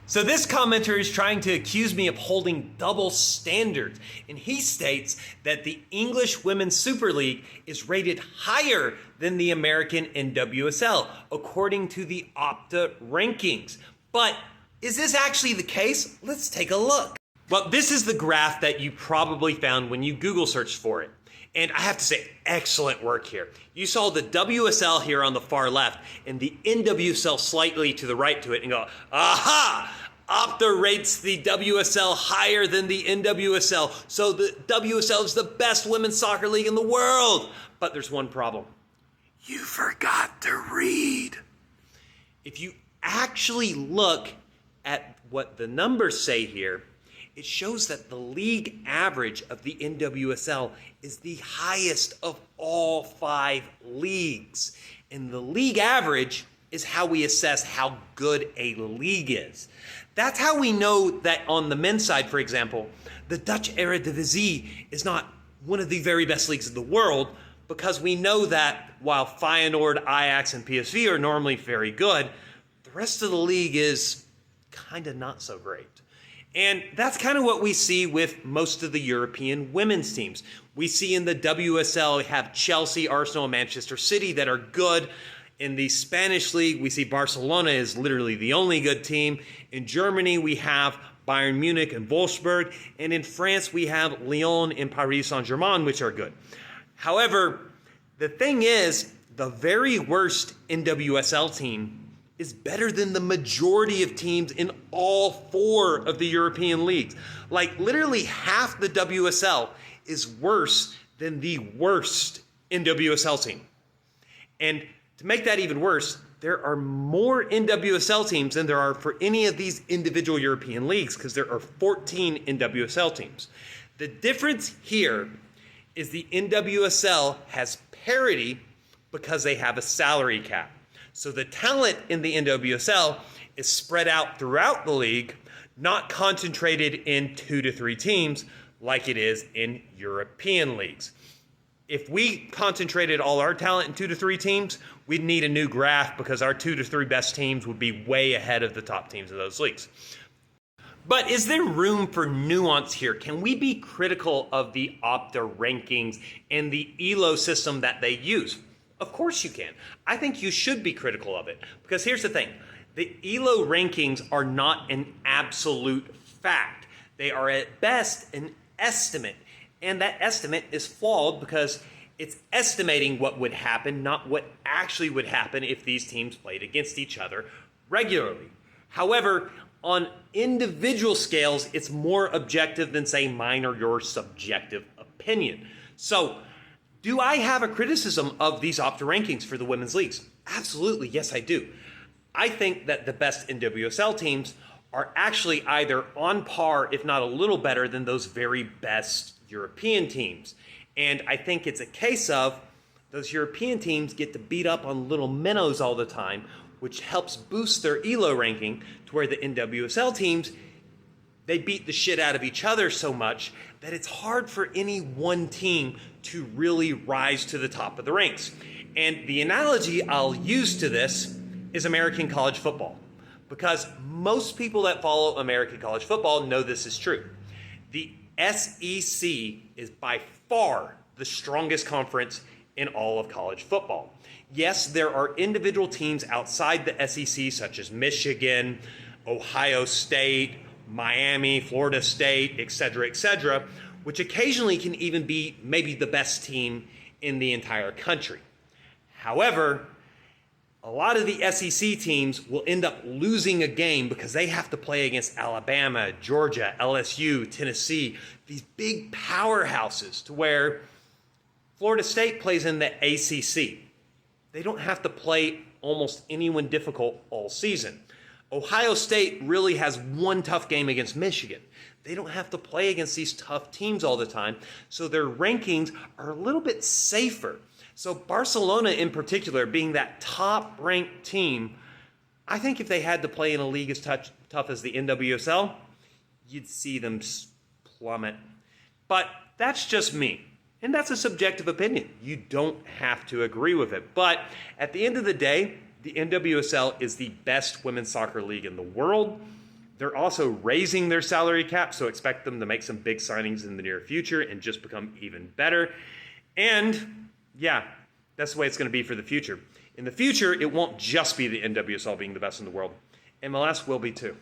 So this commenter is trying to accuse me of holding double standards, and he states that the English Women's Super League is rated higher than the American NWSL, according to the Opta rankings. But is this actually the case? Let's take a look. Well, this is the graph that you probably found when you Google searched for it. And I have to say, excellent work here. You saw the WSL here on the far left and the NWSL slightly to the right to it and go, aha! Opta rates the WSL higher than the NWSL. So the WSL is the best women's soccer league in the world. But there's one problem. You forgot to read. If you actually look at what the numbers say here, it shows that the league average of the NWSL is the highest of all 5 leagues. And the league average is how we assess how good a league is. That's how we know that on the men's side, for example, the Dutch Eredivisie is not one of the very best leagues in the world, because we know that while Feyenoord, Ajax, and PSV are normally very good, the rest of the league is kind of not so great. And that's kind of what we see with most of the European women's teams. We see in the WSL, we have Chelsea, Arsenal, and Manchester City that are good. In the Spanish league, we see Barcelona is literally the only good team. In Germany, we have Bayern Munich and Wolfsburg. And in France, we have Lyon and Paris Saint-Germain, which are good. However, the thing is, the very worst NWSL team is better than the majority of teams in all 4 of the European leagues. Like literally half the WSL is worse than the worst NWSL team. And to make that even worse, there are more NWSL teams than there are for any of these individual European leagues, because there are 14 NWSL teams. The difference here is the NWSL has parity because they have a salary cap. So the talent in the NWSL is spread out throughout the league, not concentrated in 2 to 3 teams like it is in European leagues. If we concentrated all our talent in 2 to 3 teams, we'd need a new graph, because our 2 to 3 best teams would be way ahead of the top teams of those leagues. But is there room for nuance here? Can we be critical of the Opta rankings and the ELO system that they use? Of course you can. I think you should be critical of it, because here's the thing. The ELO rankings are not an absolute fact. They are at best an estimate, and that estimate is flawed because it's estimating what would happen, not what actually would happen if these teams played against each other regularly. However, on individual scales, it's more objective than, say, mine or your subjective opinion. So, do I have a criticism of these Opta rankings for the women's leagues? Absolutely, yes I do. I think that the best NWSL teams are actually either on par, if not a little better, than those very best European teams. And I think it's a case of those European teams get to beat up on little minnows all the time, which helps boost their ELO ranking, to where the NWSL teams, they beat the shit out of each other so much that it's hard for any one team to really rise to the top of the ranks. And the analogy I'll use to this is American college football, because most people that follow American college football know this is true. The SEC is by far the strongest conference in all of college football. Yes, there are individual teams outside the SEC, such as Michigan, Ohio State, Miami, Florida State, etc., which occasionally can even be maybe the best team in the entire country. However, a lot of the SEC teams will end up losing a game because they have to play against Alabama, Georgia, LSU, Tennessee, these big powerhouses, to where Florida State plays in the ACC. They don't have to play almost anyone difficult all season. Ohio State really has one tough game against Michigan. They don't have to play against these tough teams all the time, so their rankings are a little bit safer. So Barcelona in particular, being that top-ranked team, I think if they had to play in a league as tough as the NWSL, you'd see them plummet. But that's just me, and that's a subjective opinion. You don't have to agree with it. But at the end of the day, the NWSL is the best women's soccer league in the world. They're also raising their salary cap, so expect them to make some big signings in the near future and just become even better. And yeah, that's the way it's going to be for the future. In the future, it won't just be the NWSL being the best in the world. MLS will be too.